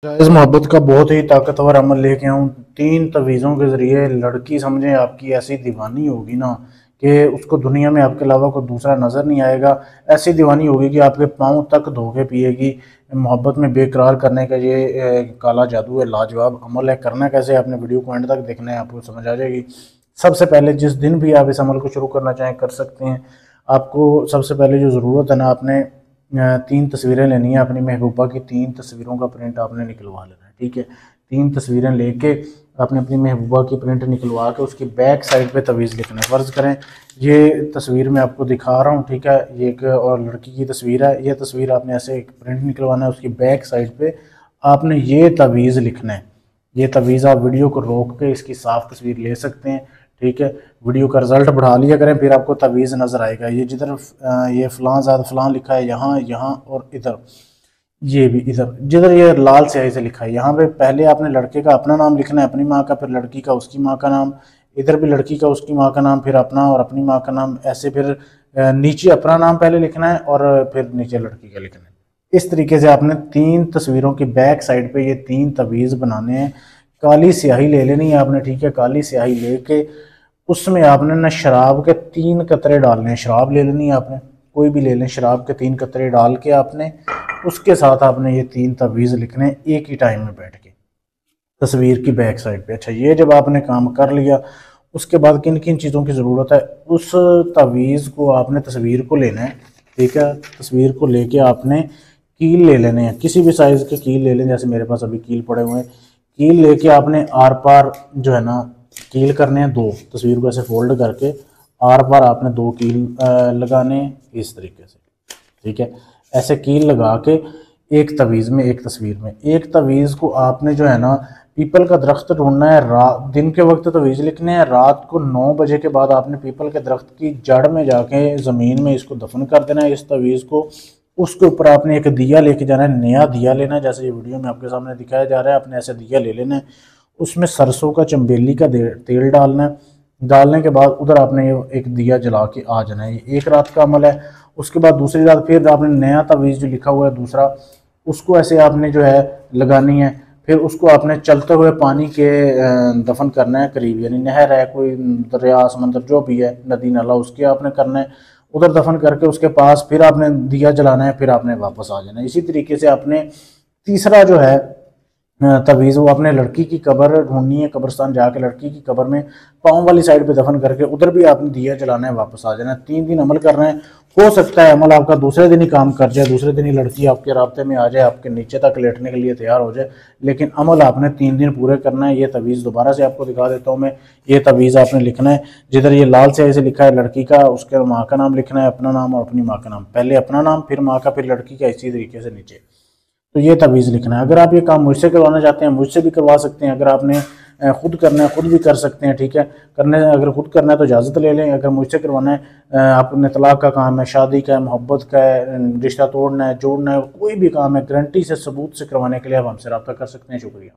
जायज़ मोहब्बत का बहुत ही ताकतवर अमल लेके आऊँ। 3 तवीज़ों के ज़रिए लड़की समझें आपकी ऐसी दीवानी होगी ना कि उसको दुनिया में आपके अलावा कोई दूसरा नज़र नहीं आएगा। ऐसी दीवानी होगी कि आपके पाँव तक धो के पिएगी। मोहब्बत में बेकरार करने का ये काला जादू है, लाजवाब अमल है। करना कैसे है, आपने वीडियो को एंड तक देखना है, आपको समझ आ जाएगी। सबसे पहले जिस दिन भी आप इस अमल को शुरू करना चाहें कर सकते हैं। आपको सबसे पहले जो ज़रूरत है ना, आपने 3 तस्वीरें लेनी है अपनी महबूबा की। 3 तस्वीरों का प्रिंट आपने निकलवा लेना है, ठीक है। 3 तस्वीरें लेके आपने अपनी महबूबा की प्रिंट निकलवा के उसकी बैक साइड पे तवीज़ लिखना है। फ़र्ज़ करें ये तस्वीर मैं आपको दिखा रहा हूँ, ठीक है, ये एक और लड़की की तस्वीर है। ये तस्वीर आपने ऐसे एक प्रिंट निकलवाना है, उसकी बैक साइड पे आपने ये तवीज़ लिखना है। ये तवीज़ आप वीडियो को रोक के इसकी साफ़ तस्वीर ले सकते हैं, ठीक है। वीडियो का रिज़ल्ट बढ़ा लिया करें, फिर आपको तवीज़ नज़र आएगा। ये जिधर ये फ़लाँ ज़ाद फ़लाँ लिखा है, यहाँ यहाँ और इधर, ये भी इधर जिधर ये लाल स्याही से लिखा है, यहाँ पे पहले आपने लड़के का अपना नाम लिखना है, अपनी माँ का, फिर लड़की का उसकी माँ का नाम, इधर भी लड़की का उसकी माँ का नाम, फिर अपना और अपनी माँ का नाम, ऐसे फिर नीचे अपना नाम पहले लिखना है और फिर नीचे लड़की का लिखना है। इस तरीके से आपने 3 तस्वीरों की बैक साइड पे ये 3 तवीज़ बनाने हैं। काली स्याही ले लेनी है आपने, ठीक है। काली स्याही लेके उसमें आपने ना शराब के 3 कतरे डालने हैं। शराब ले लेनी है आपने, कोई भी ले लें। शराब के 3 कतरे डाल के आपने उसके साथ आपने ये 3 तवीज़ लिखने एक ही टाइम में बैठ के तस्वीर की बैक साइड पे। अच्छा, ये जब आपने काम कर लिया, उसके बाद किन किन चीज़ों की ज़रूरत है, उस तवीज़ को आपने तस्वीर को लेना है, ठीक है। तस्वीर को लेके आपने कील ले लेने हैं, किसी भी साइज़ के कील ले लें, जैसे मेरे पास अभी कील पड़े हुए हैं। कील लेके आपने आर पार जो है ना कील करने हैं 2। तस्वीर को ऐसे फोल्ड करके आर पार आपने 2 कील लगाने इस तरीके से, ठीक है। ऐसे कील लगा के एक तवीज़ में, एक तस्वीर में, एक तवीज़ को आपने जो है ना पीपल का दरख्त ढूंढना है। रात दिन के वक्त तवीज़ लिखने हैं, रात को 9 बजे के बाद आपने पीपल के दरख्त की जड़ में जाके ज़मीन में इसको दफन कर देना है, इस तवीज़ को। उसके ऊपर आपने एक दिया लेके जाना है, नया दिया लेना है, जैसे ये वीडियो में आपके सामने दिखाया जा रहा है। आपने ऐसे दिया ले लेना है, उसमें सरसों का, चंबेली का तेल डालना है। डालने के बाद उधर आपने ये एक दिया जला के आ जाना है। ये एक रात का अमल है। उसके बाद दूसरी रात फिर आपने नया तवीज़ जो लिखा हुआ है दूसरा, उसको ऐसे आपने जो है लगानी है। फिर उसको आपने चलते हुए पानी के दफन करना है करीब, यानी नहर है, कोई दरिया, समंदर, जो भी है, नदी नाला, उसके आपने करना है। उधर दफन करके उसके पास फिर आपने दिया जलाना है, फिर आपने वापस आ जाना है। इसी तरीके से आपने तीसरा जो है तवीज़, वो अपने लड़की की कब्र ढूंढनी है, कब्रिस्तान जाके लड़की की कब्र में पाँव वाली साइड पे दफन करके उधर भी आपने दिया जलाना है, वापस आ जाना है। 3 दिन अमल करना है। हो सकता है अमल आपका दूसरे दिन ही काम कर जाए, दूसरे दिन ही लड़की आपके राब्ते में आ जाए, आपके नीचे तक लेटने के लिए तैयार हो जाए, लेकिन अमल आपने 3 दिन पूरे करना है। ये तवीज़ दोबारा से आपको दिखा देता हूँ मैं। ये तवीज़ आपने लिखना है, जिधर ये लाल से ऐसे लिखा है लड़की का, उसके माँ का नाम लिखना है, अपना नाम और अपनी माँ का नाम, पहले अपना नाम, फिर माँ का, फिर लड़की का, इसी तरीके से नीचे। तो ये तवीज़ लिखना है। अगर आप ये काम मुझसे करवाना चाहते हैं, मुझसे भी करवा सकते हैं। अगर आपने खुद करना है, खुद भी कर सकते हैं, ठीक है। करने अगर खुद करना है तो इजाज़त ले लें। अगर मुझसे करवाना है, आपने तलाक का काम है, शादी का है, मोहब्बत का है, रिश्ता तोड़ना है, जोड़ना है, कोई भी काम है, गारंटी से, सबूत से करवाने के लिए आप हमसे रब्ता कर सकते हैं। शुक्रिया।